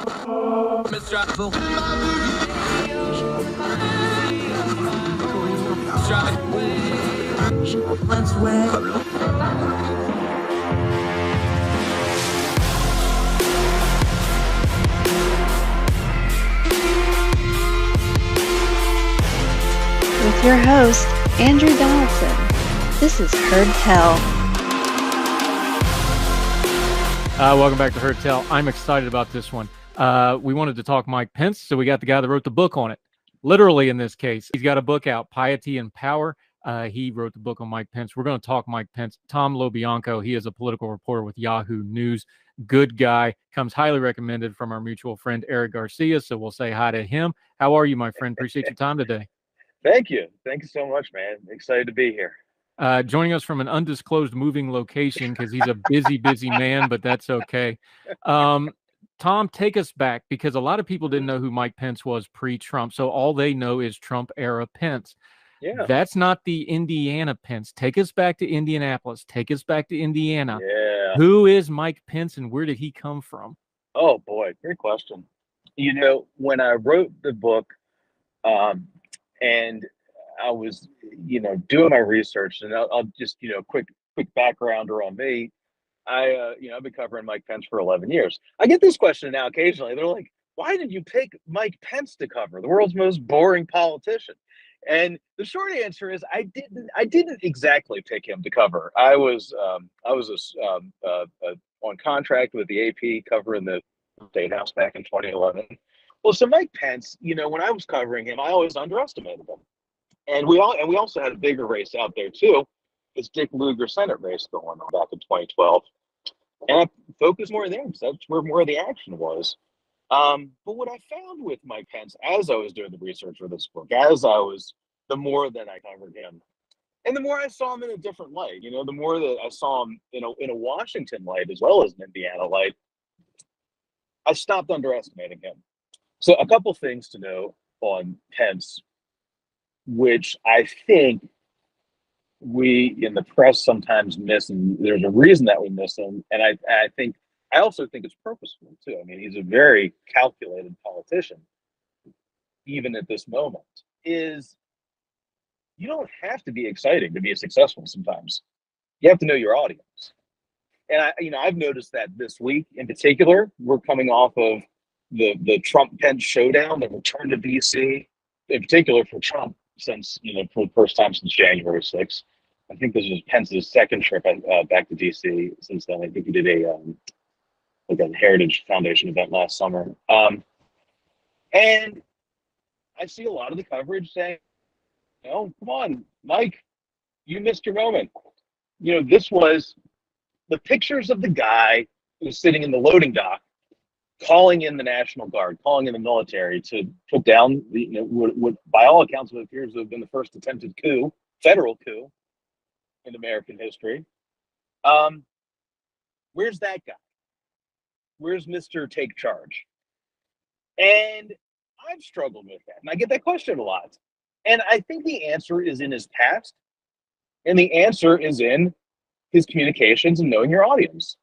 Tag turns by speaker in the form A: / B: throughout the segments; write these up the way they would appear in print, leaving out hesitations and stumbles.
A: With your host, Andrew Donaldson. This is Heard Tell.
B: Welcome back to Heard Tell. I'm excited about this one. We wanted to talk Mike Pence, so we got the guy that wrote the book on it. Literally, in this case, he's got a book out, Piety and Power. He wrote the book on Mike Pence. We're going to talk Mike Pence. Tom LoBianco, he is a political reporter with Yahoo News. Good guy. Comes highly recommended from our mutual friend, Eric Garcia, so we'll say hi to him. How are you, my friend? Appreciate your time today.
C: Thank you. Thank you so much, man. Excited to be here.
B: Joining us from an undisclosed moving location because he's a busy man, but that's okay. Tom, take us back because a lot of people didn't know who Mike Pence was pre-Trump, so all they know is Trump-era Pence.
C: Yeah.
B: That's not the Indiana Pence. Take us back to Indianapolis. Take us back to Indiana.
C: Yeah.
B: Who is Mike Pence and where did he come from?
C: Oh, boy. Great question. You know, when I wrote the book, and I was, doing my research, and I'll just, quick backgrounder on me. I've been covering Mike Pence for 11 years. I get this question now occasionally. They're like, why did you pick Mike Pence to cover, the world's most boring politician? And the short answer is I didn't exactly pick him to cover. I was on contract with the AP covering the State House back in 2011. Well, so Mike Pence, when I was covering him, I always underestimated him. And we also had a bigger race out there too. It's Dick Lugar Senate race going on back in 2012. And I focused more there because that's where more of the action was. But what I found with Mike Pence as I was doing the research for this book, the more that I covered him, and the more I saw him in a different light, the more that I saw him in a Washington light as well as an Indiana light, I stopped underestimating him. So a couple things to know on Pence, which I think we in the press sometimes miss, and there's a reason that we miss him. And I also think it's purposeful too. I mean, he's a very calculated politician, even at this moment, is you don't have to be exciting to be successful sometimes. You have to know your audience. And I've noticed that this week in particular, we're coming off of the Trump-Pence showdown, the return to DC, in particular for Trump, since, for the first time since January 6th. I think this was Pence's second trip back to DC since then. I think he did a Heritage Foundation event last summer. And I see a lot of the coverage saying, come on, Mike, you missed your moment. This was the pictures of the guy who was sitting in the loading dock, calling in the National Guard, calling in the military to put down what by all accounts what appears to have been the first attempted coup, federal coup in American history. Where's that guy? Where's Mr. Take Charge? And I've struggled with that. And I get that question a lot. And I think the answer is in his past. And the answer is in his communications and knowing your audience.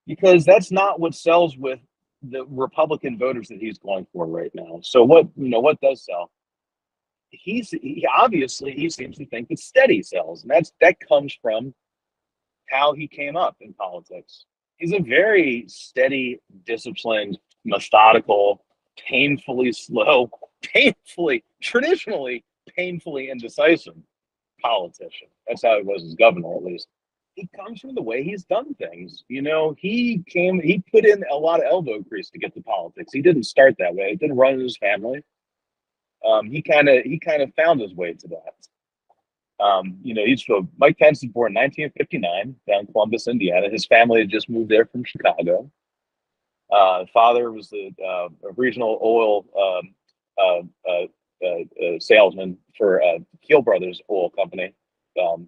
C: Because that's not what sells with the Republican voters that he's going for right now. So what does sell? He seems to think that steady sells. And that comes from how he came up in politics. He's a very steady, disciplined, methodical, painfully slow, traditionally painfully indecisive politician. That's how he was as governor, at least. He comes from the way he's done things. He put in a lot of elbow grease to get to politics. He didn't start that way. He didn't run in his family. He kind of found his way to that. Mike Pence was born in 1959 down in Columbus, Indiana. His family had just moved there from Chicago. Father was a regional oil salesman for Keel Brothers Oil Company. The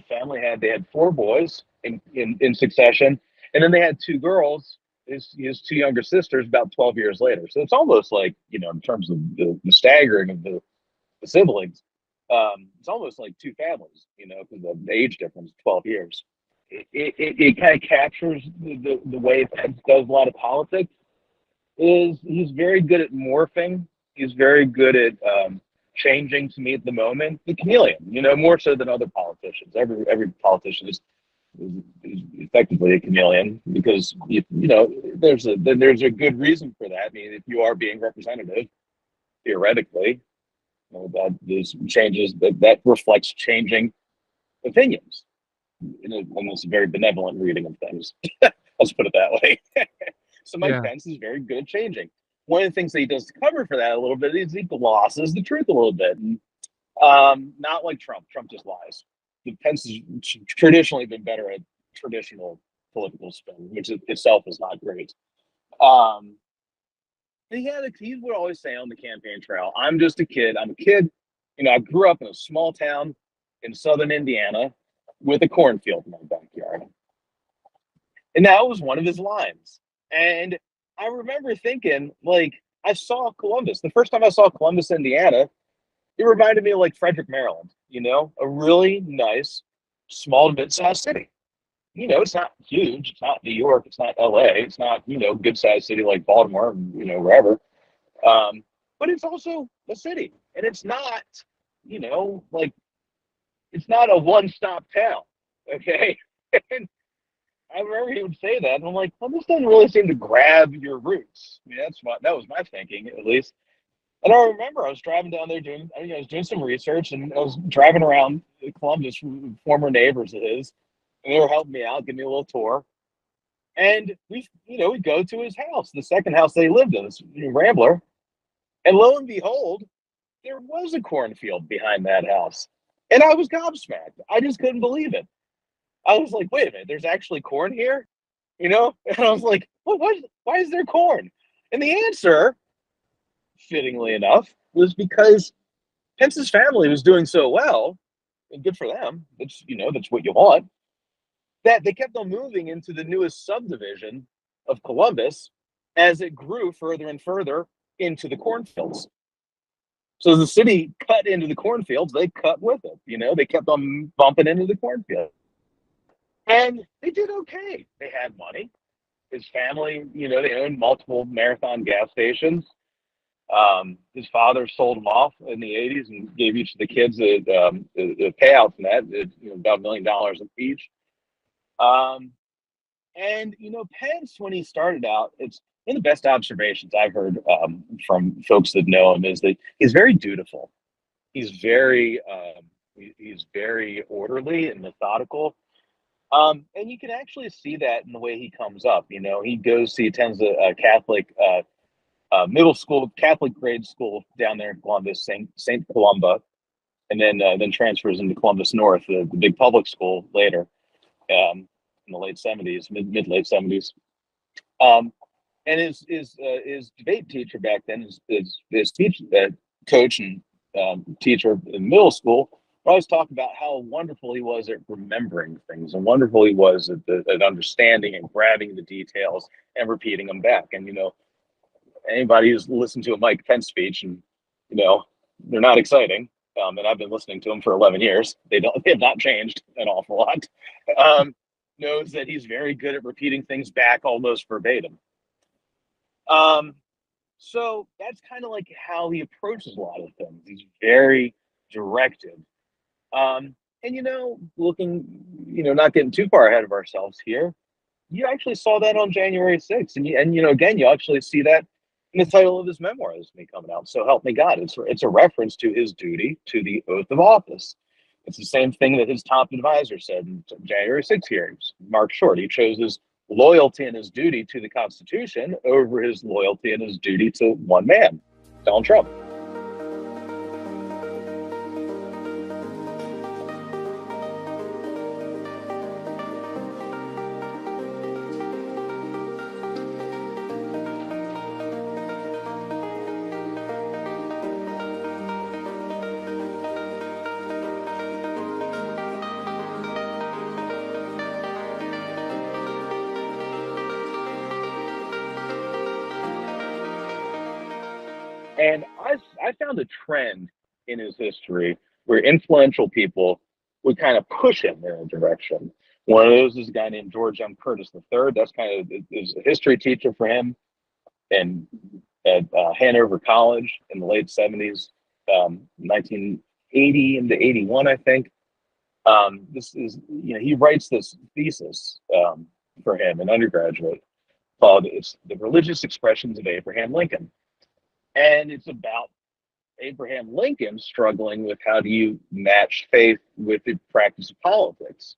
C: family had 4 boys in succession, and then they had 2 girls. His 2 younger sisters about 12 years later. So it's almost like, in terms of the staggering of the siblings, it's almost like 2 families, because the age difference, 12 years. it kind of captures the way Pence does a lot of politics. Is he's very good at morphing. He's very good at changing to meet the moment. The chameleon, more so than other politicians. Every politician is effectively a chameleon because there's a good reason for that. I mean, if you are being representative, theoretically, that these changes that reflects changing opinions. Almost a very benevolent reading of things. Let's put it that way. So Mike Pence is very good at changing. One of the things that he does to cover for that a little bit is he glosses the truth a little bit. And, not like Trump. Trump just lies. Pence has traditionally been better at traditional political spin, which itself is not great. He would always say on the campaign trail, I'm just a kid. I'm a kid. I grew up in a small town in southern Indiana with a cornfield in my backyard. And that was one of his lines. And I remember thinking, I saw Columbus. The first time I saw Columbus, Indiana, it reminded me of Frederick, Maryland, a really nice, small to mid-sized city. It's not huge. It's not New York. It's not LA. It's not, good-sized city like Baltimore, wherever. But it's also a city. And it's not, it's not a one-stop town, okay? And I remember he would say that, and I'm like, well, this doesn't really seem to grab your roots. I mean, that was my thinking, at least. And I remember I was driving down there I was doing some research, and I was driving around Columbus with former neighbors of his, and they were helping me out, give me a little tour. And we go to his house, the second house they lived in, this Rambler, and lo and behold, there was a cornfield behind that house, and I was gobsmacked. I just couldn't believe it. I was like, wait a minute, there's actually corn here? And I was like, well, why is there corn? And the answer, fittingly enough, was because Pence's family was doing so well, and good for them, that's what you want, that they kept on moving into the newest subdivision of Columbus as it grew further and further into the cornfields. So the city cut into the cornfields, they cut with it. They kept on bumping into the cornfield. And they did okay. They had money. His family, they owned multiple Marathon gas stations. His father sold them off in the 80s and gave each of the kids a payout from that, about $1 million each. And Pence, when he started out, it's one of the best observations I've heard from folks that know him is that he's very dutiful. He's very orderly and methodical. And you can actually see that in the way he comes up. He attends a Catholic middle school, Catholic grade school down there in Columbus, St. Columba, and then transfers into Columbus North, the big public school later, in the late 70s, mid late 70s. And his debate teacher back then, his coach and teacher in middle school, I always talk about how wonderful he was at remembering things and wonderful he was at understanding and grabbing the details and repeating them back. And, anybody who's listened to a Mike Pence speech and, they're not exciting. And I've been listening to them for 11 years. They have not changed an awful lot. Knows that he's very good at repeating things back almost verbatim. So that's kind of like how he approaches a lot of things. He's very directed. And looking, not getting too far ahead of ourselves here, you actually saw that on January 6th. And again, you actually see that in the title of his memoir that's coming out. So help me God. It's a reference to his duty to the oath of office. It's the same thing that his top advisor said in January 6th hearings. Mark Short, he chose his loyalty and his duty to the Constitution over his loyalty and his duty to one man, Donald Trump. And I found a trend in his history where influential people would kind of push him in a direction. One of those is a guy named George M. Curtis III. That's kind of is a history teacher for him, and at Hanover College in the late 70s, 1980 into 81, I think. This is, he writes this thesis for him, an undergraduate, called "It's the Religious Expressions of Abraham Lincoln," and it's about Abraham Lincoln struggling with how do you match faith with the practice of politics.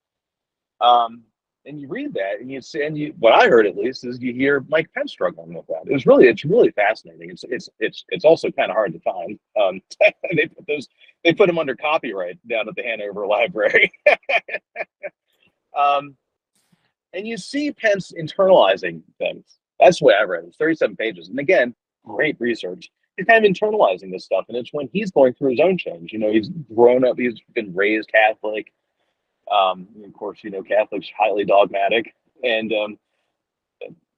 C: And you read that, and you see, what I heard at least is you hear Mike Pence struggling with that. It's really fascinating. It's also kind of hard to find. They put them under copyright down at the Hanover Library. And you see Pence internalizing things. That's the way I read it. It's 37 pages, and again, great research. He's kind of internalizing this stuff, and it's when he's going through his own change. He's grown up, he's been raised Catholic. Of course, Catholics highly dogmatic, and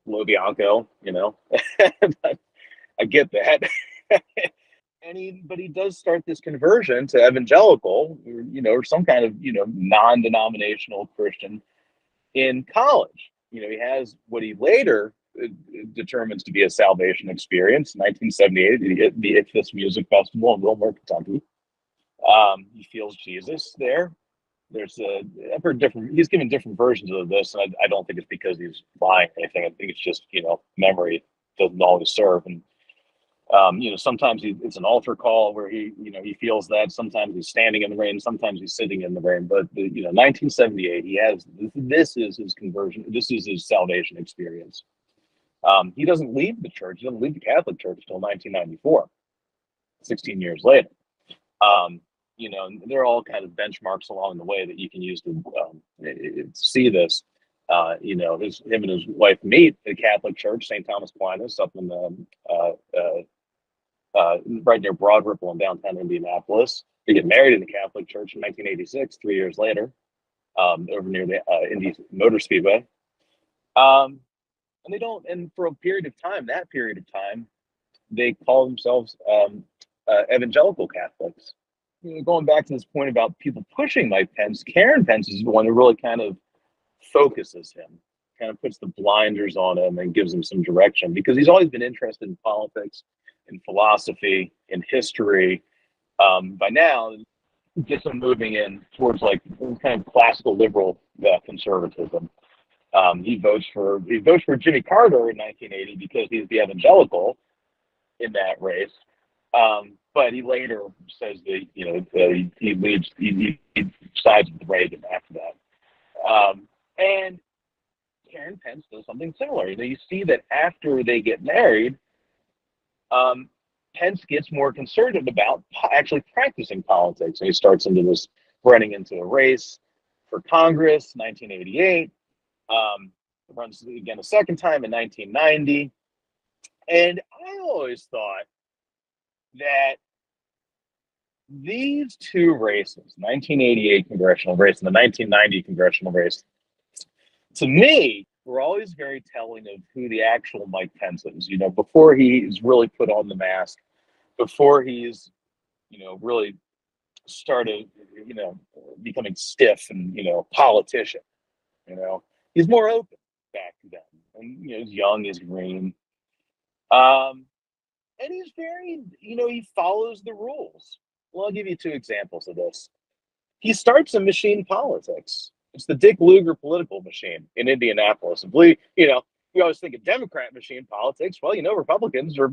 C: LoBianco, I get that. But he does start this conversion to evangelical, or some kind of, non-denominational Christian in college. He has what he later determines to be a salvation experience. 1978, the Ichthus Music Festival in Wilmore, Kentucky. He feels Jesus there. I've heard he's given different versions of this, and I don't think it's because he's lying or anything. I think it's just, memory doesn't always serve. And, sometimes it's an altar call where he feels that. Sometimes he's standing in the rain, sometimes he's sitting in the rain. But, 1978, this is his conversion. This is his salvation experience. He doesn't leave the church. He doesn't leave the Catholic Church until 1994, 16 years later. They're all kind of benchmarks along the way that you can use to see this. Him and his wife meet at the Catholic Church, St. Thomas Aquinas, up in right near Broad Ripple in downtown Indianapolis. They get married in the Catholic Church in 1986, 3 years later, over near the Indy Motor Speedway. And for a period of time, they call themselves evangelical Catholics. Going back to this point about people pushing Mike Pence, Karen Pence is the one who really kind of focuses him, kind of puts the blinders on him and gives him some direction, because he's always been interested in politics, in philosophy, in history. By now, gets him moving in towards like kind of classical liberal conservatism. He votes for Jimmy Carter in 1980 because he's the evangelical in that race. But he later says that he sides with Reagan after that. And Karen Pence does something similar. You see that after they get married, Pence gets more concerned about actually practicing politics, and he starts running into a race for Congress, 1988. Runs again a second time in 1990, and I always thought that these two races, 1988 congressional race and the 1990 congressional race, to me, were always very telling of who the actual Mike Pence is. Before he's really put on the mask, before he's, really started, becoming stiff and, politician. He's more open back then, and he's young, he's green. And he's very, he follows the rules. Well, I'll give you two examples of this. He starts a machine politics. It's the Dick Lugar political machine in Indianapolis. And we always think of Democrat machine politics. Well, Republicans are,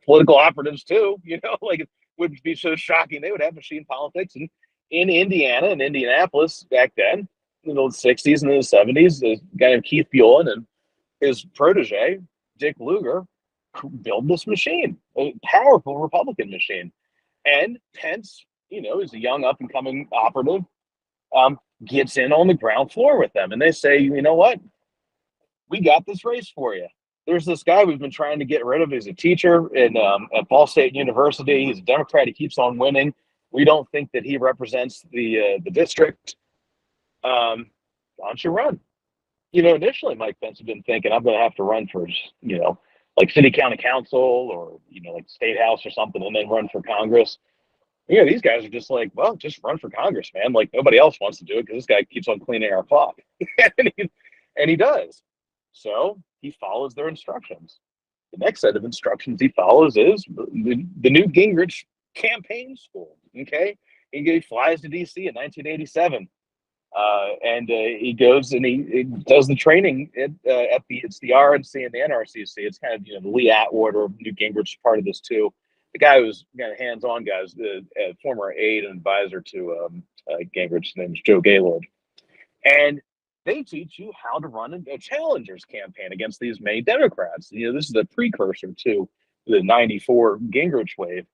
C: political operatives too. Like it wouldn't be so shocking they would have machine politics. And in Indiana and Indianapolis back then, in the 60s and the 70s, the guy named Keith Buellin and his protege, Dick Lugar, build this machine, a powerful Republican machine. And Pence, is a young up-and-coming operative, gets in on the ground floor with them. And they say, you know what? We got this race for you. There's this guy we've been trying to get rid of. He's a teacher at Ball State University. He's a Democrat. He keeps on winning. We don't think that he represents the district. Why don't you run? Initially Mike Pence had been thinking, I'm going to have to run for, like city county council or, like state house or something, and then run for Congress. These guys are just like, well, just run for Congress, man. Like nobody else wants to do it because this guy keeps on cleaning our clock, and he does. So he follows their instructions. The next set of instructions he follows is the new Gingrich campaign school. Okay, he flies to D.C. in 1987. And he goes and he does the training at it's the RNC and the NRCC. It's kind of the Lee Atwater, Newt Gingrich part of this too. The guy who's kind of hands-on guy is the former aide and advisor to Gingrich. His name is Joe Gaylord, and they teach you how to run a challenger's campaign against these many Democrats. This is a precursor to the '94 Gingrich wave.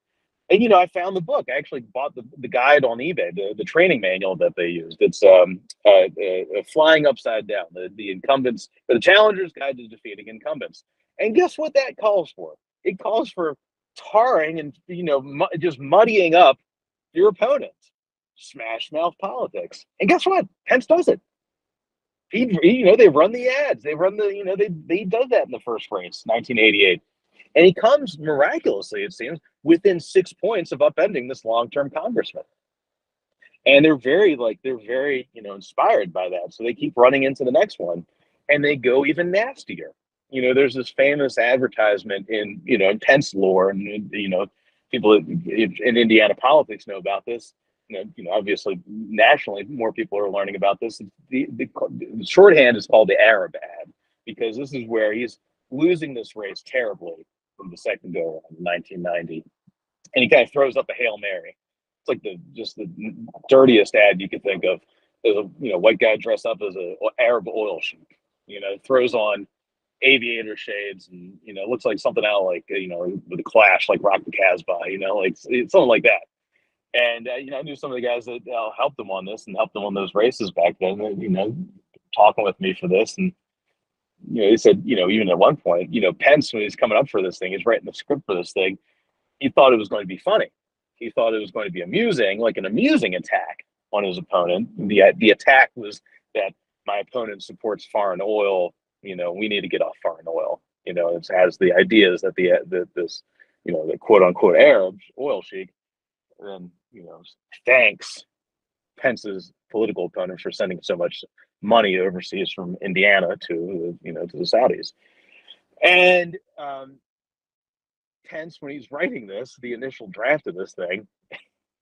C: And I found the book. I actually bought the guide on eBay, the training manual that they used. It's Flying Upside Down, the incumbents, the challengers' guide to defeating incumbents. And guess what that calls for? It calls for tarring and just muddying up your opponents, smash mouth politics. And guess what? Pence does it. They run the ads. They run they does that in the first race, 1988. And he comes miraculously, it seems, within 6 points of upending this long-term congressman. And they're very inspired by that. So they keep running into the next one, and they go even nastier. There's this famous advertisement in Pence lore, and people in Indiana politics know about this. Obviously nationally, more people are learning about this. The shorthand is called the Arab ad, because this is where he's losing this race terribly from the second go around in 1990, and he kind of throws up a Hail Mary. It's like the dirtiest ad you could think of. There's a white guy dressed up as a Arab oil sheik. Throws on aviator shades, and it looks like something out like with a Clash, like Rock the Casbah. Like something like that. And I knew some of the guys that helped him on this and helped him on those races back then. Talking with me for this, and he said, even at one point, Pence, when he's coming up for this thing, he's writing the script for this thing. He thought it was going to be funny. He thought it was going to be amusing, like an amusing attack on his opponent. The attack was that my opponent supports foreign oil. We need to get off foreign oil. It has the ideas that this the quote unquote Arab oil sheik then thanks Pence's political opponent for sending so much money overseas from Indiana to to the Saudis. And Pence, when he's writing the initial draft of this thing,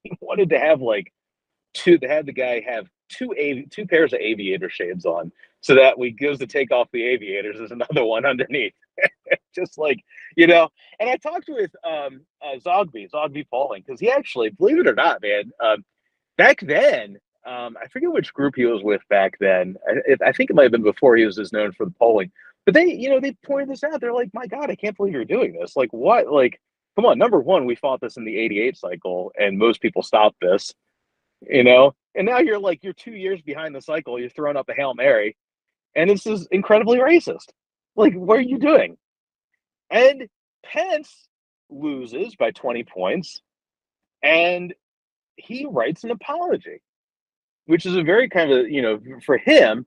C: he wanted to have the guy have two pairs of aviator shades on, so that when he goes to take off the aviators, there's another one underneath. Just and I talked with Zogby Pauling, because he actually, believe it or not, man, back then, I forget which group he was with back then. I think it might have been before he was as known for the polling. But they pointed this out. They're like, my God, I can't believe you're doing this. Like, what? Like, come on. Number one, we fought this in the '88 cycle, and most people stopped this, And now you're 2 years behind the cycle. You're throwing up a Hail Mary, and this is incredibly racist. Like, what are you doing? And Pence loses by 20 points, and he writes an apology, which is a very kind of, for him,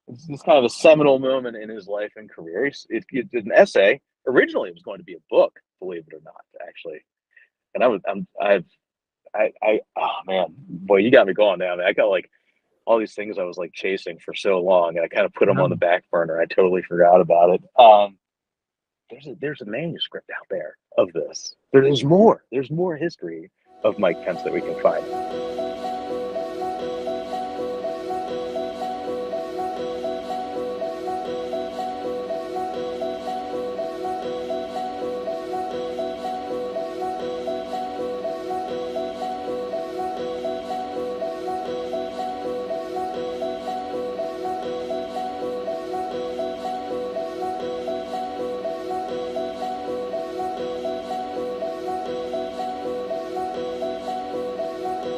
C: it's kind of a seminal moment in his life and career. It did an essay. Originally, it was going to be a book, believe it or not, actually. And oh man, boy, you got me going now, man. I got all these things I was chasing for so long, and I kind of put them on the back burner. I totally forgot about it. There's a manuscript out there of this. There's more history of Mike Pence that we can find.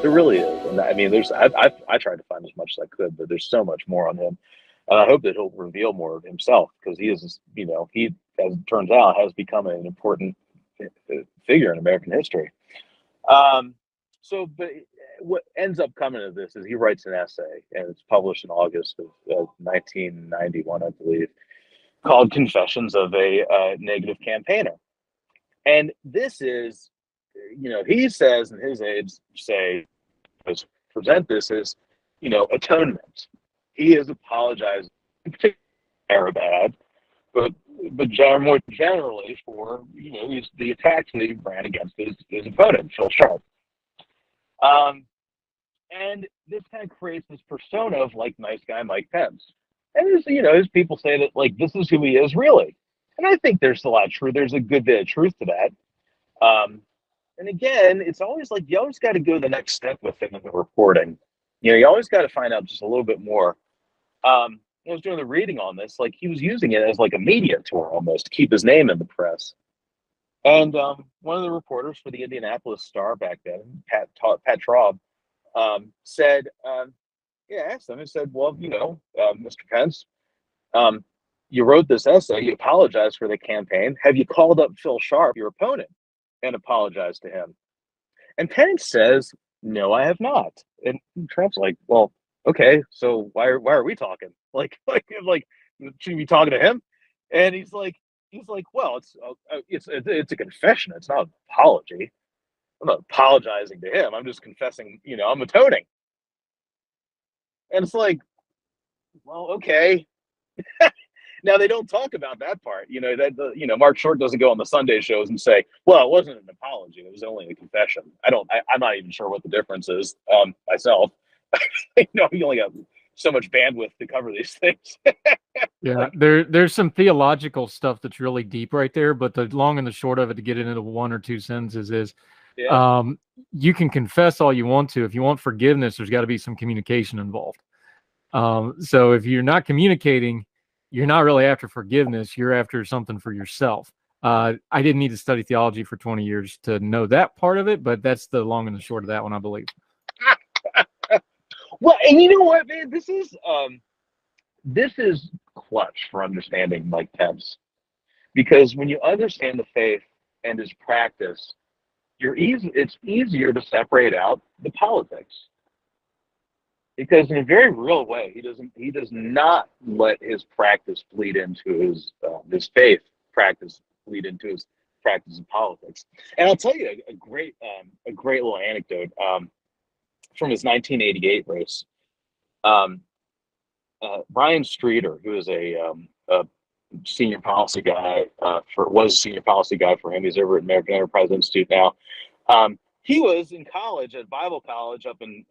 C: There really is, and I mean, I tried to find as much as I could, but there's so much more on him, and I hope that he'll reveal more of himself, because he is, he, as it turns out, has become an important figure in American history. But what ends up coming of this is he writes an essay, and it's published in August of 1991, I believe, called "Confessions of a Negative Campaigner," and this is he says, and his aides say, present this as, atonement. He has apologized, particularly bad, but more generally for the attacks that he ran against his opponent, Phil Sharp. And this kind of creates this persona of like nice guy Mike Pence. And his people say that like this is who he is really. And I think there's a lot of truth. There's a good bit of truth to that. And again, it's always like you always got to go the next step with him in the reporting. You always got to find out just a little bit more. I was doing the reading on this, like he was using it as like a media tour almost to keep his name in the press. And one of the reporters for the Indianapolis Star back then, Pat Traub, said, asked him and said, well, Mr. Pence, you wrote this essay, you apologized for the campaign. Have you called up Phil Sharp, your opponent, and apologized to him? And Pence says, no, I have not. And Trump's like, well, okay, so why are we talking? Like, should we be talking to him? And he's like, well, it's a confession. It's not an apology. I'm not apologizing to him. I'm just confessing, I'm atoning. And it's like, well, okay. Now they don't talk about that part, Mark Short doesn't go on the Sunday shows and say, well, it wasn't an apology. It was only a confession. I'm not even sure what the difference is myself. You only got so much bandwidth to cover these things.
B: Yeah, there's some theological stuff that's really deep right there, but the long and the short of it, to get it into one or two sentences, is you can confess all you want to. If you want forgiveness, there's got to be some communication involved. So if you're not communicating, you're not really after forgiveness. You're after something for yourself. I didn't need to study theology for 20 years to know that part of it, but that's the long and the short of that one, I believe.
C: Well, and you know what, man, this is clutch for understanding Mike Pence, because when you understand the faith and his practice, it's easier to separate out the politics. Because in a very real way, he does not let his practice bleed into his faith practice bleed into his practice of politics. And I'll tell you a great little anecdote from his 1988 race. Brian Streeter, who is a senior policy guy was a senior policy guy for him. He's over at American Enterprise Institute now. He was in college at Bible College up in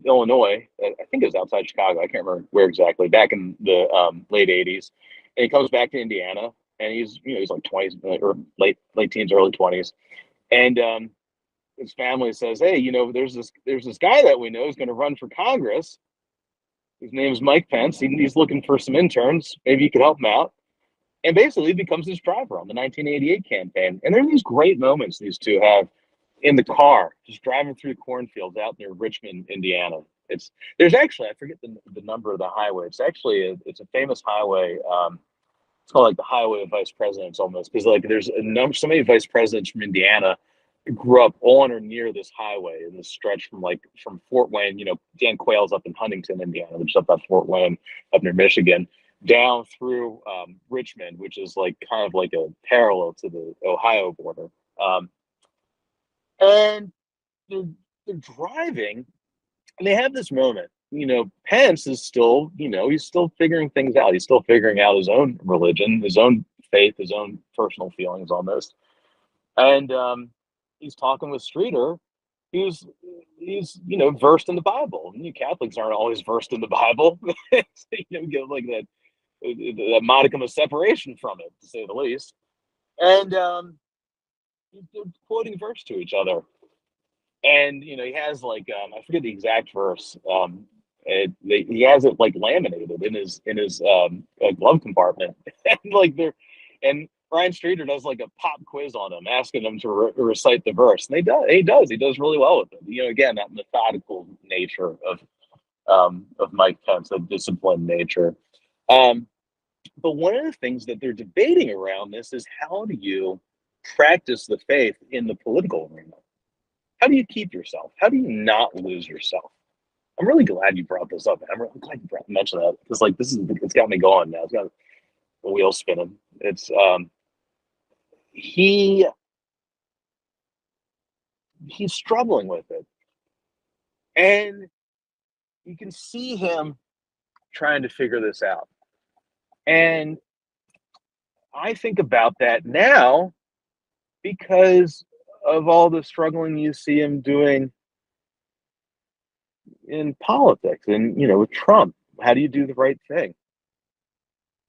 C: Illinois. I think it was outside Chicago. I can't remember where exactly. Back in the late *80s, and he comes back to Indiana, and he's like 20s or late teens, early 20s, and his family says, "Hey, there's this guy that we know is going to run for Congress. His name's Mike Pence. He's looking for some interns. Maybe you could help him out." And basically becomes his driver on the 1988 campaign. And there are these great moments these two have in the car, just driving through cornfields out near Richmond, Indiana. There's actually, I forget the number of the highway. It's actually it's a famous highway. It's called like the Highway of Vice Presidents almost, because like there's so many vice presidents from Indiana who grew up on or near this highway in this stretch from Fort Wayne. Dan Quayle's up in Huntington, Indiana, which is up at Fort Wayne, up near Michigan, down through Richmond, which is like kind of like a parallel to the Ohio border. And they're driving, and they have this moment. Pence is still, he's still figuring things out. He's still figuring out his own religion, his own faith, his own personal feelings on this. And he's talking with Streeter, he's versed in the Bible. Catholics aren't always versed in the Bible. Get like that modicum of separation from it, to say the least. And they're quoting verse to each other. And he has like I forget the exact verse. He has it like laminated in his glove compartment, and Brian Streeter does like a pop quiz on him, asking him to recite the verse, and he does really well with it. Again, that methodical nature of Mike Pence, the disciplined nature. But one of the things that they're debating around this is, how do you practice the faith in the political arena? How do you keep yourself? How do you not lose yourself? I'm really glad you brought this up. I'm really glad you mentioned that, because like it's got me going now. It's got the wheel spinning. It's he he's struggling with it. And you can see him trying to figure this out. And I think about that now because of all the struggling you see him doing in politics and, with Trump. How do you do the right thing?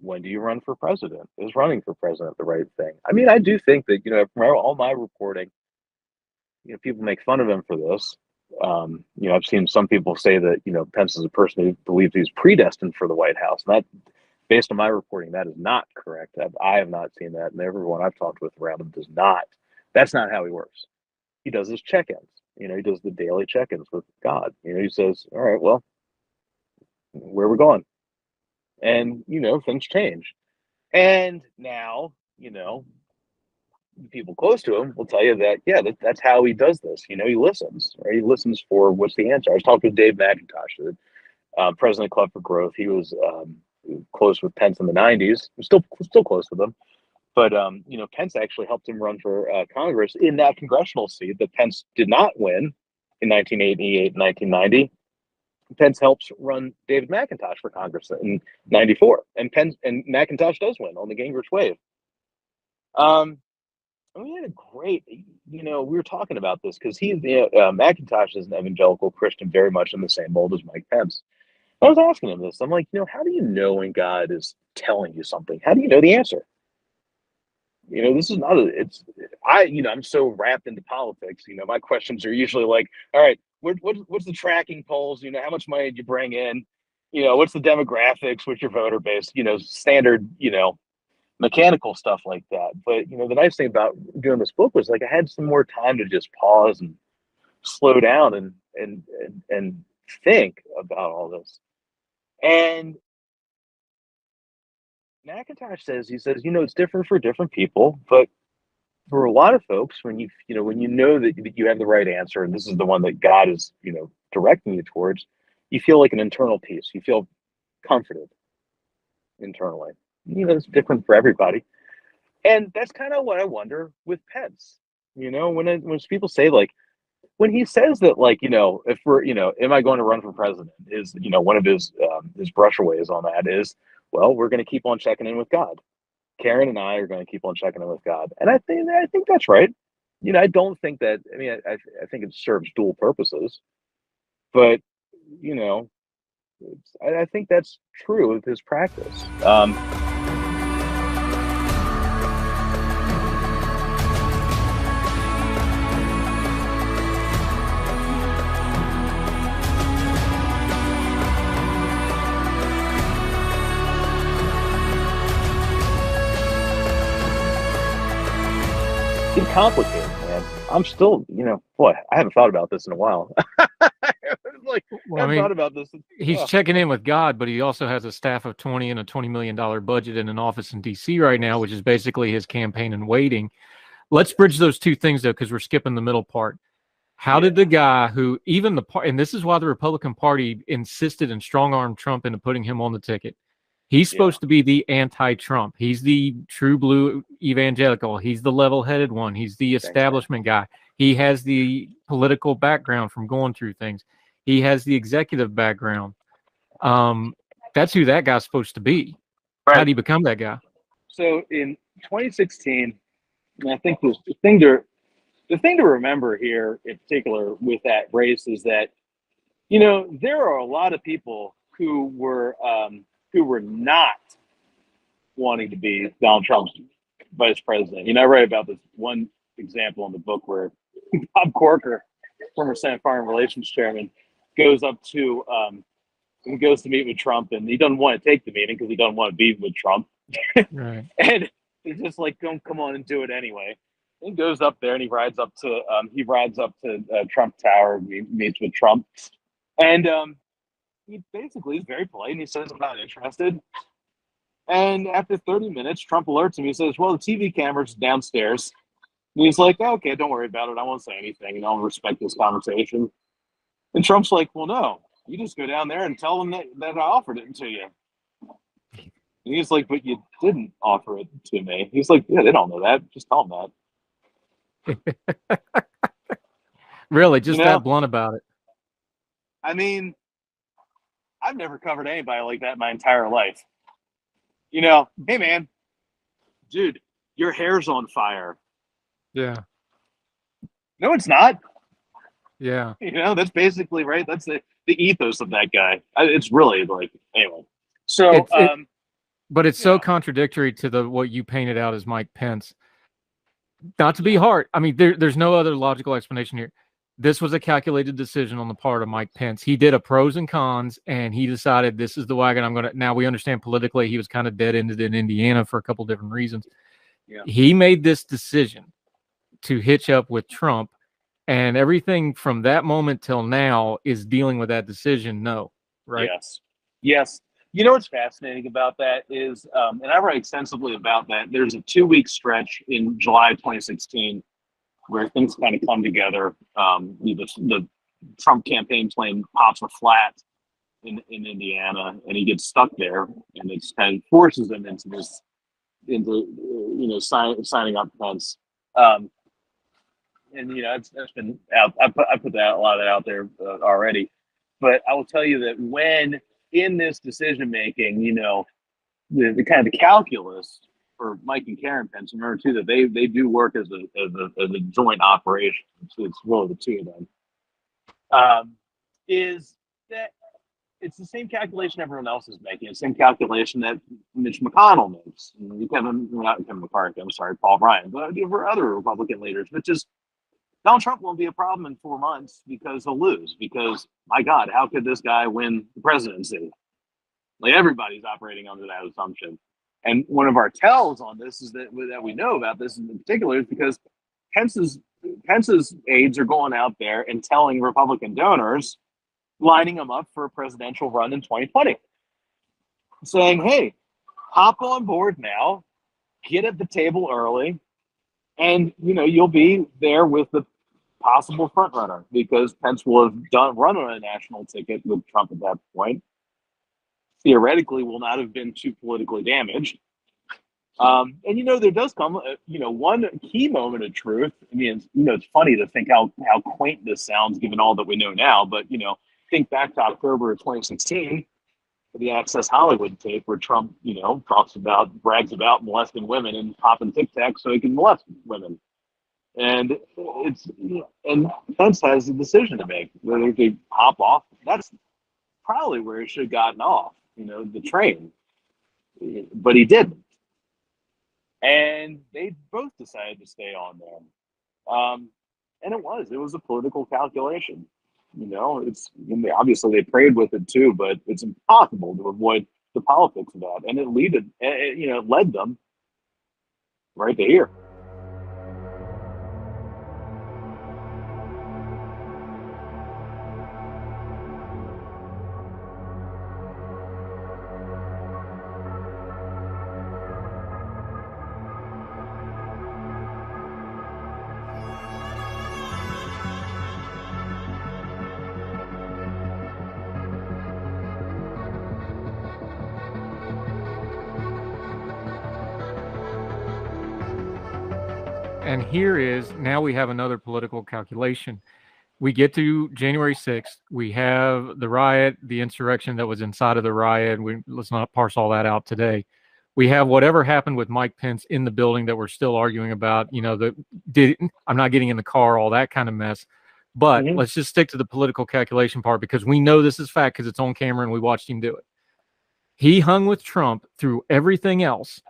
C: When do you run for president? Is running for president the right thing? I mean, I do think that, from all my reporting, people make fun of him for this. I've seen some people say that, Pence is a person who believes he's predestined for the White House. And that, based on my reporting, that is not correct. I have not seen that, and everyone I've talked with around him does not. That's not how he works. He does his check-ins. He does the daily check-ins with God. He says, all right, well, where are we going? And, things change. And now, people close to him will tell you that, yeah, that's how he does this. He listens, right? He listens for what's the answer. I was talking to Dave McIntosh, the president of Club for Growth. He was close with Pence in the 90s. I'm still close with him. But, Pence actually helped him run for Congress in that congressional seat that Pence did not win in 1988 and 1990. Pence helps run David McIntosh for Congress in 94. And McIntosh does win on the Gingrich wave. We had a great, we were talking about this because McIntosh is an evangelical Christian, very much in the same mold as Mike Pence. I was asking him this. I'm like, how do you know when God is telling you something? How do you know the answer? This is not I'm so wrapped into politics. My questions are usually like, all right, what's the tracking polls? How much money did you bring in? What's the demographics? What's your voter base? Standard, mechanical stuff like that. But, the nice thing about doing this book was like I had some more time to just pause and slow down and think about all this. And McIntosh says, it's different for different people, but for a lot of folks, when you know that you have the right answer and this is the one that God is, directing you towards, you feel like an internal peace. You feel comforted internally. It's different for everybody. And that's kind of what I wonder with Pence. When people say, like, when he says that, like, if we're, am I going to run for president, is, one of his brushaways on that is, well, we're going to keep on checking in with God. Karen and I are going to keep on checking in with God. And I think that's right. I don't think that, I think it serves dual purposes, but, I think that's true of his practice. It's complicated, man. I'm still, I haven't thought about this in a while. Thought about this.
B: He's checking in with God, but he also has a staff of 20 and a $20 million budget in an office in D.C. right now, which is basically his campaign in waiting. Let's bridge those two things, though, because we're skipping the middle part. How did the guy who and this is why the Republican Party insisted and strong-armed Trump into putting him on the ticket. He's supposed to be the anti-Trump. He's the true blue evangelical. He's the level-headed one. He's the establishment guy. He has the political background from going through things. He has the executive background. That's who that guy's supposed to be. Right. How do you become that guy?
C: So in 2016, and I think the thing to remember here in particular with that race is that, there are a lot of people who were not wanting to be Donald Trump's vice president. I write about this one example in the book where Bob Corker, former Senate Foreign Relations chairman, goes to meet with Trump, and he doesn't want to take the meeting because he doesn't want to be with Trump.
B: Right.
C: And he's just like, don't come on and do it anyway. And he goes up there and he rides up to Trump Tower, meets with Trump, and he basically is very polite and he says, I'm not interested. And after 30 minutes, Trump alerts him. He says, well, the TV camera's downstairs. And he's like, oh, okay, don't worry about it. I won't say anything. I'll respect this conversation. And Trump's like, well, no, you just go down there and tell them that I offered it to you. And he's like, but you didn't offer it to me. He's like, yeah, they don't know that. Just tell them that.
B: Really, just that blunt about it.
C: I mean, I've never covered anybody like that in my entire life. Hey man, dude, your hair's on fire.
B: Yeah.
C: No, it's not.
B: Yeah.
C: That's basically right. That's the ethos of that guy. It's really like, anyway. So,
B: but it's so contradictory to what you painted out as Mike Pence. Not to be hard. I mean, there's no other logical explanation here. This was a calculated decision on the part of Mike Pence. He did a pros and cons, and he decided this is the wagon I'm going to. Now we understand politically he was kind of dead-ended in Indiana for a couple different reasons.
C: Yeah.
B: He made this decision to hitch up with Trump, and everything from that moment till now is dealing with that decision. No, right?
C: Yes. You know what's fascinating about that is, and I write extensively about that, there's a 2-week stretch in July 2016 where things kind of come together. The Trump campaign plane pops a flat in Indiana, and he gets stuck there, and it kind of forces him into signing up Pence. And it's been out. I put a lot of that out there already, but I will tell you that when in this decision making, the kind of the calculus for Mike and Karen Pence, remember too that they do work as a joint operation. It's really the two of them. Is that it's the same calculation everyone else is making. It's the same calculation that Mitch McConnell makes. Not Kevin McCarthy. I'm sorry, Paul Ryan, but for other Republican leaders, which is Donald Trump won't be a problem in 4 months because he'll lose. Because my God, how could this guy win the presidency? Like everybody's operating under that assumption. And one of our tells on this is that we know about this in particular is because Pence's aides are going out there and telling Republican donors, lining them up for a presidential run in 2020, saying, "Hey, hop on board now, get at the table early, and you'll be there with the possible front runner because Pence will have run on a national ticket with Trump at that point. Theoretically, will not have been too politically damaged." And there does come one key moment of truth. I mean, it's funny to think how quaint this sounds given all that we know now, but think back to October of 2016, the Access Hollywood tape where Trump brags about molesting women and popping Tic Tacs so he can molest women. And and Pence has a decision to make whether they hop off. That's probably where he should have gotten off, the train, but he didn't. And they both decided to stay on there. And it was a political calculation. Obviously they prayed with it too, but it's impossible to avoid the politics of that. And it led them right to here.
B: And now we have another political calculation. We get to January 6th. We have the riot, the insurrection that was inside of the riot. Let's not parse all that out today. We have whatever happened with Mike Pence in the building that we're still arguing about, I'm not getting in the car, all that kind of mess. But let's just stick to the political calculation part because we know this is fact because it's on camera and we watched him do it. He hung with Trump through everything else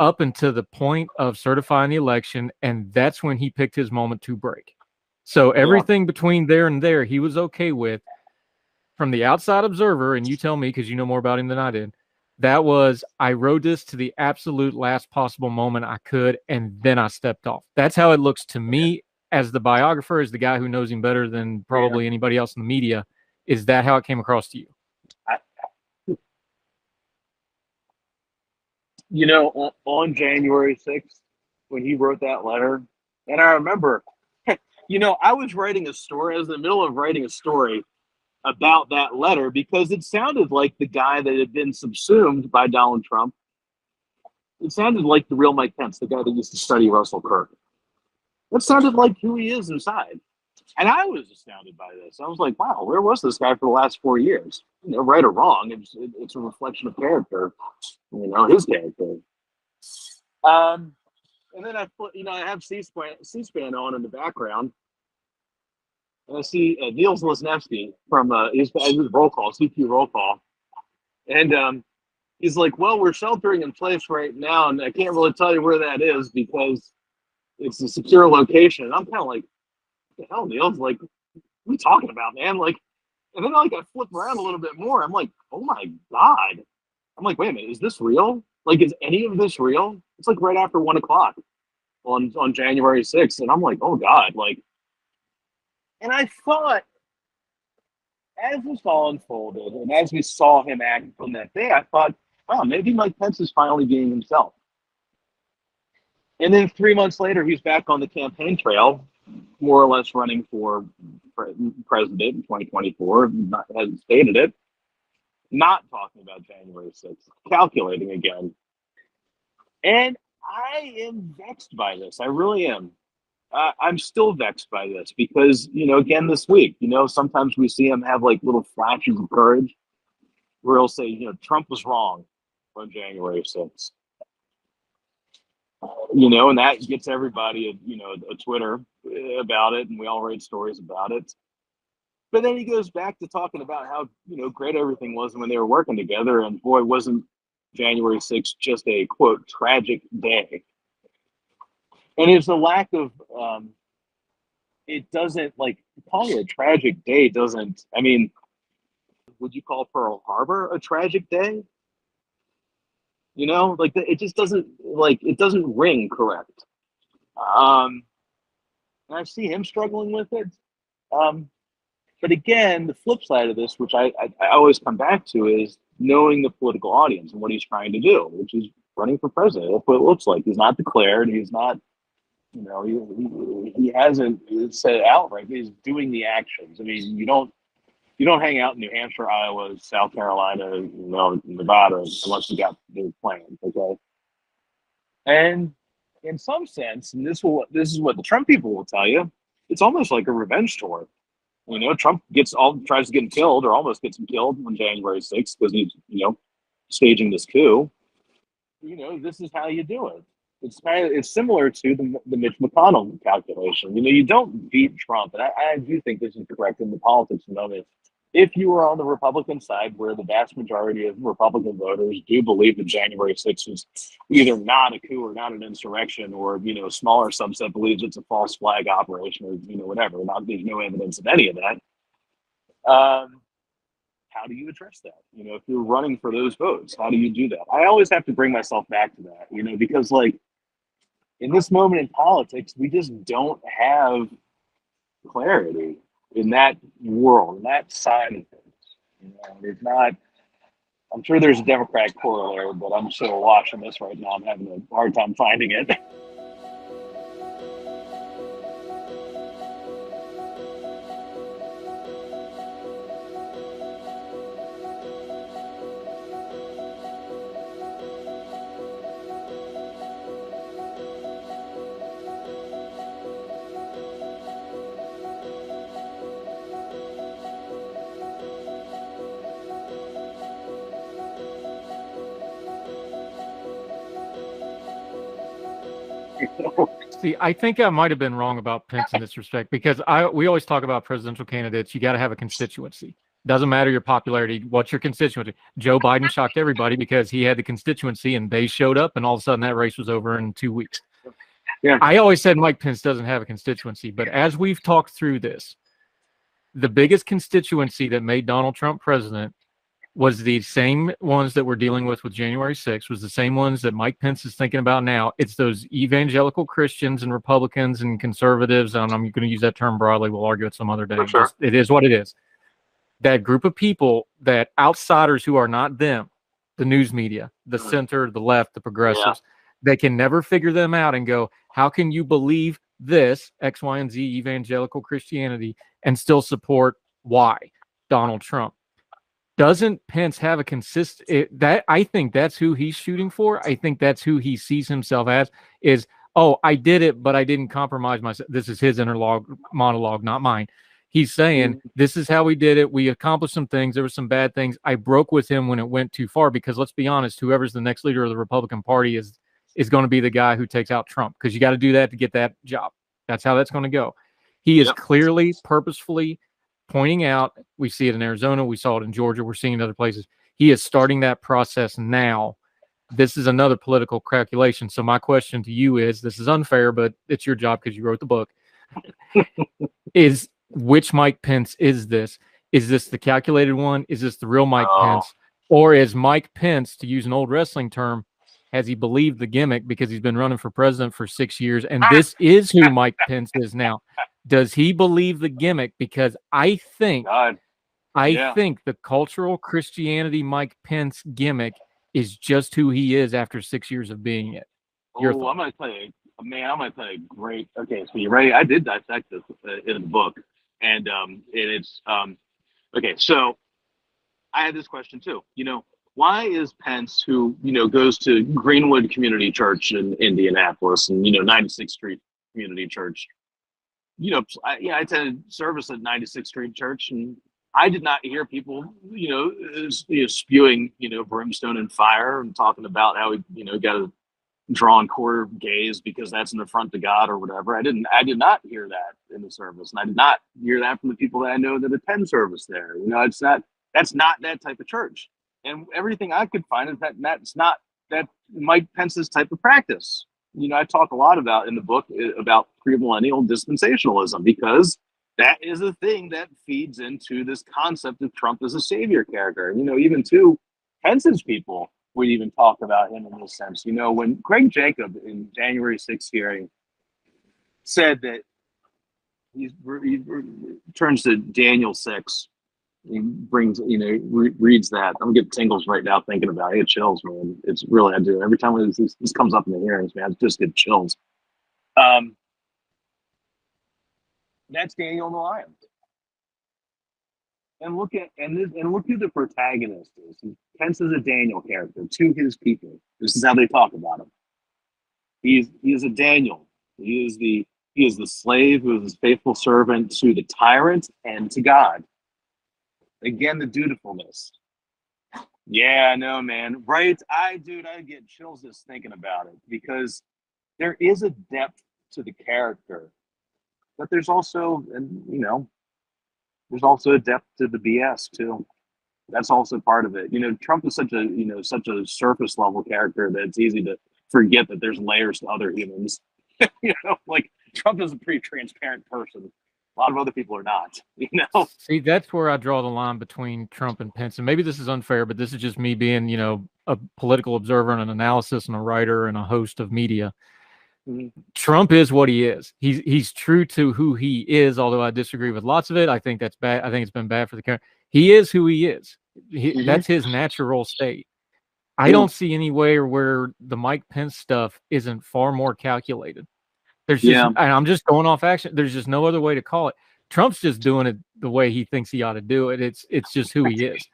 B: up until the point of certifying the election, and that's when he picked his moment to break. So everything between there and there, he was okay with. From the outside observer, and you tell me because you know more about him than I did, that was, I rode this to the absolute last possible moment I could, and then I stepped off. That's how it looks to me as the biographer, as the guy who knows him better than probably anybody else in the media. Is that how it came across to you?
C: On January 6th, when he wrote that letter, and I remember, I was writing a story. I was in the middle of writing a story about that letter because it sounded like the guy that had been subsumed by Donald Trump. It sounded like the real Mike Pence, the guy that used to study Russell Kirk. It sounded like who he is inside. And I was astounded by this. I was like, wow, where was this guy for the last 4 years? Right or wrong, it's a reflection of character, his character. And then I have C-SPAN on in the background, and I see Niels Lesnevsky from his roll call, CQ roll call, and he's like, well, we're sheltering in place right now, and I can't really tell you where that is because it's a secure location. And I'm kind of like, what the hell, Niels? Like, what are you talking about, man? Like, and then I flip around a little bit more. I'm like, oh my God. I'm like, wait a minute, is this real? Like, is any of this real? It's like right after 1 o'clock on January 6th. And I'm like, oh God, like, and I thought, as this all unfolded and as we saw him act on that day, I thought, wow, maybe Mike Pence is finally being himself. And then 3 months later, he's back on the campaign trail, more or less running for president in 2024, hasn't stated it, not talking about January 6th, calculating again. And I am vexed by this. I really am. I'm still vexed by this because, again, this week, sometimes we see him have like little flashes of courage where he'll say, Trump was wrong on January 6th. And that gets everybody, a Twitter about it, and we all read stories about it. But then he goes back to talking about how, great everything was when they were working together, and boy, wasn't January 6th just a, quote, tragic day. And it's a lack of, it doesn't, calling it a tragic day doesn't, would you call Pearl Harbor a tragic day? It just doesn't, it doesn't ring correct. And I see him struggling with it. But again, the flip side of this, which I always come back to, is knowing the political audience and what he's trying to do, which is running for president. That's what it looks like. He's not declared. He's not, he hasn't said it outright. He's doing the actions. You don't hang out in New Hampshire, Iowa, South Carolina, Nevada, unless you got their plans, okay? And in some sense, and this is what the Trump people will tell you, it's almost like a revenge tour. Trump tries to get him killed, or almost gets him killed on January 6th because he's, staging this coup. This is how you do it. It's similar to the Mitch McConnell calculation. You don't beat Trump, and I do think this is correct in the politics of it. If you were on the Republican side, where the vast majority of Republican voters do believe that January 6th was either not a coup or not an insurrection, or a smaller subset believes it's a false flag operation, or whatever. There's no evidence of any of that. How do you address that? If you're running for those votes, how do you do that? I always have to bring myself back to that, because in this moment in politics, we just don't have clarity in that world, in that side of things. It's not. I'm sure there's a Democratic corollary, but I'm still watching this right now. I'm having a hard time finding it.
B: See, I think I might have been wrong about Pence in this respect, because we always talk about presidential candidates. You got to have a constituency. Doesn't matter your popularity. What's your constituency? Joe Biden shocked everybody because he had the constituency and they showed up, and all of a sudden that race was over in 2 weeks. Yeah. I always said Mike Pence doesn't have a constituency, but as we've talked through this, the biggest constituency that made Donald Trump president was the same ones that we're dealing with January 6th, was the same ones that Mike Pence is thinking about now. It's those evangelical Christians and Republicans and conservatives, and I'm going to use that term broadly. We'll argue it some other day. Sure. It is what it is. That group of people, that outsiders who are not them, the news media, the center, the left, the progressives, they can never figure them out and go, how can you believe this, X, Y, and Z, evangelical Christianity, and still support Y, Donald Trump? Doesn't Pence have a consistent that I think that's who he's shooting for. I think that's who he sees himself as, is oh, I did it, but I didn't compromise myself. This is his inner monologue, not mine. He's saying, this is how we did it. We accomplished some things. There were some bad things. I broke with him when it went too far, because let's be honest, whoever's the next leader of the Republican Party is going to be the guy who takes out Trump, because you got to do that to get that job. That's how that's going to go. He is clearly, purposefully pointing out, we see it in Arizona, we saw it in Georgia, we're seeing it in other places. He is starting that process now. This is another political calculation. So my question to you is, this is unfair, but it's your job because you wrote the book, is which Mike Pence is this? Is this the calculated one? Is this the real Mike Pence? Or is Mike Pence, to use an old wrestling term, has he believed the gimmick because he's been running for president for 6 years, and this is who Mike Pence is now? Does he believe the gimmick? Because I think the cultural Christianity Mike Pence gimmick is just who he is after 6 years of being it.
D: I'm going to tell you, man, I'm going to tell you great. Okay, so you ready? I did dissect this in the book, and it's okay. So I had this question too. Why is Pence, who goes to Greenwood Community Church in Indianapolis and 96th Street Community Church? I attended service at 96th Street Church, and I did not hear people, spewing, brimstone and fire and talking about how he, got a drawn quarter gaze because that's an affront to God or whatever. I did not hear that in the service, and I did not hear that from the people that I know that attend service there. That's not that type of church. And everything I could find is that's not that Mike Pence's type of practice. I talk a lot about in the book about premillennial dispensationalism, because that is a thing that feeds into this concept of Trump as a savior character. Even to Pence's people would even talk about him in this sense. When Craig Jacob in January 6th hearing said that he turns to Daniel 6, he brings, reads that. I'm getting tingles right now thinking about it. I get chills, man. It's really, I do. Every time this comes up in the hearings, man, I just get chills. That's Daniel and the Lion. And look who the protagonist is. Pence is a Daniel character to his people. This is how they talk about him. He is a Daniel. He is the slave who is his faithful servant to the tyrant and to God. Again, the dutifulness. Yeah, I know, man. Right? I get chills just thinking about it, because there is a depth to the character, but there's also, there's also a depth to the BS too. That's also part of it. Trump is such a surface level character that it's easy to forget that there's layers to other humans. Like Trump is a pretty transparent person. A lot of other people are not,
B: See, that's where I draw the line between Trump and Pence. And maybe this is unfair, but this is just me being, a political observer and an analysis and a writer and a host of media. Mm-hmm. Trump is what he is. He's true to who he is, although I disagree with lots of it. I think that's bad. I think it's been bad for the country. He is who he is. That's his natural state. I don't see anywhere where the Mike Pence stuff isn't far more calculated. There's just, and I'm just going off action. There's just no other way to call it. Trump's just doing it the way he thinks he ought to do it. It's just who he is.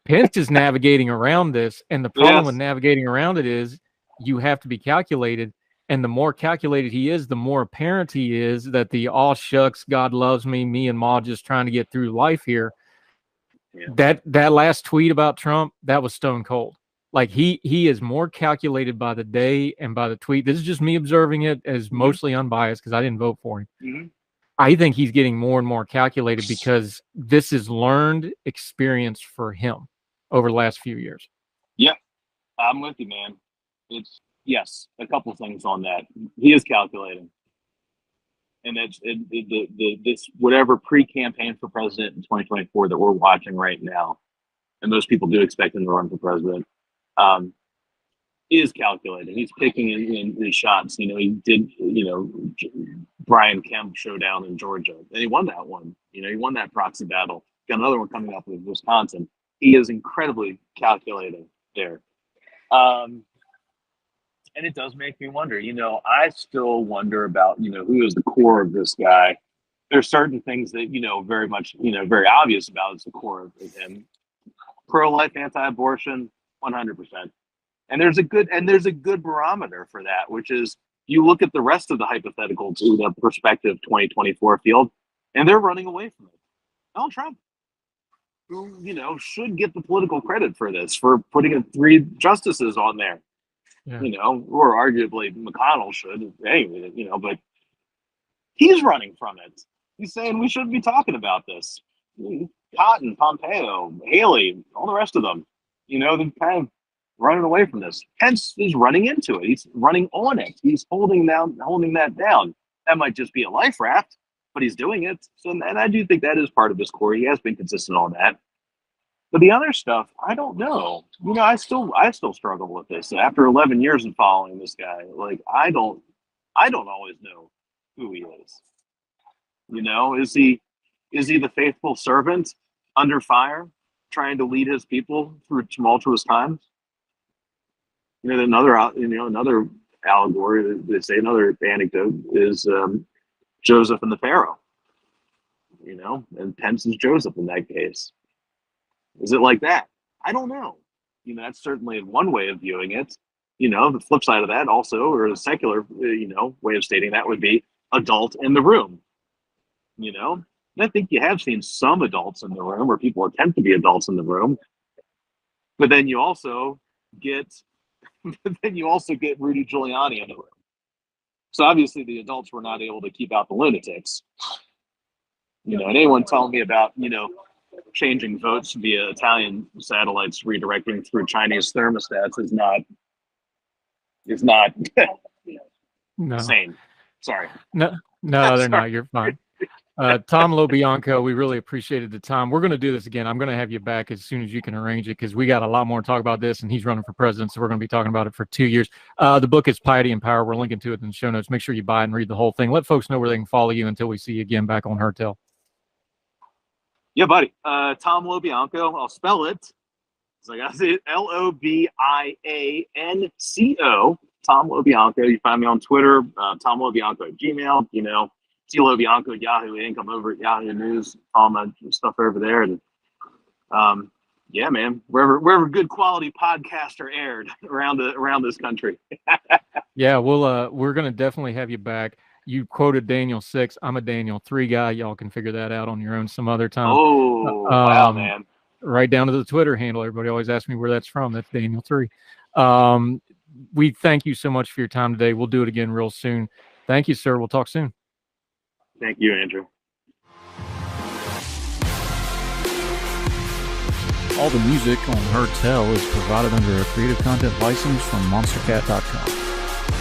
B: Pence is navigating around this, and the problem with navigating around it is you have to be calculated. And the more calculated he is, the more apparent he is that the "aw shucks, God loves me and Ma just trying to get through life here." Yeah. That last tweet about Trump, that was stone cold. Like he is more calculated by the day and by the tweet. This is just me observing it as mostly unbiased because I didn't vote for him. Mm-hmm. I think he's getting more and more calculated because this is learned experience for him over the last few years.
D: Yeah, I'm with you, man. It's a couple of things on that. He is calculating, and that's this whatever pre-campaign for president in 2024 that we're watching right now, and most people do expect him to run for president. Is calculating. He's picking in his shots. He did, Brian Kemp showdown in Georgia, and he won that one. He won that proxy battle. Got another one coming up with Wisconsin. He is incredibly calculating there. And it does make me wonder, I still wonder about, who is the core of this guy. There's certain things that, very much, very obvious about is the core of him. Pro-life, anti-abortion, 100%. And there's a good barometer for that, which is You look at the rest of the hypothetical to the prospective 2024 field, and they're running away from it. Donald Trump, who, should get the political credit for this, for putting 3 justices on there, or arguably McConnell should, anyway, but he's running from it. He's saying we shouldn't be talking about this. Cotton, Pompeo, Haley, all the rest of them, they're kind of running away from this. Pence is running into it. He's running on it. He's holding that down. That might just be a life raft, but he's doing it. So, and I do think that is part of his core. He has been consistent on that. But the other stuff, I don't know. I still struggle with this after 11 years of following this guy. Like, I don't always know who he is. Is he the faithful servant under fire, trying to lead his people through tumultuous times? Another allegory, they say, another anecdote is Joseph and the Pharaoh. And Pence is Joseph in that case. Is it like that? I don't know. That's certainly one way of viewing it. The flip side of that also, or a secular, way of stating that would be adult in the room. And I think you have seen some adults in the room, or people attempt to be adults in the room. But then you also get Rudy Giuliani in the room. So obviously the adults were not able to keep out the lunatics. And anyone telling me about, changing votes via Italian satellites redirecting through Chinese thermostats is not
B: No.
D: sane. Sorry.
B: No, they're not. You're fine. Tom LoBianco, we really appreciated the time. We're going to do this again. I'm going to have you back as soon as you can arrange it, because we got a lot more to talk about this, and he's running for president, so we're going to be talking about it for 2 years. The book is Piety and Power. We're linking to it in the show notes. Make sure you buy it and read the whole thing. Let folks know where they can follow you until we see you again back on Heard Tell.
D: Yeah, buddy. Tom LoBianco. I'll spell it. So I got it. LoBianco. Tom LoBianco. You find me on Twitter. Tom LoBianco at Gmail. See LoBianco at Yahoo Inc. I'm over at Yahoo News. All my stuff over there. And yeah, man. Wherever good quality podcasts are aired around this country.
B: Yeah, we're gonna definitely have you back. You quoted Daniel 6. I'm a Daniel 3 guy. Y'all can figure that out on your own some other time.
D: Oh, wow, man.
B: Right down to the Twitter handle. Everybody always asks me where that's from. That's Daniel 3. We thank you so much for your time today. We'll do it again real soon. Thank you, sir. We'll talk soon.
D: Thank you, Andrew.
E: All the music on Heard Tell is provided under a Creative Content license from monstercat.com.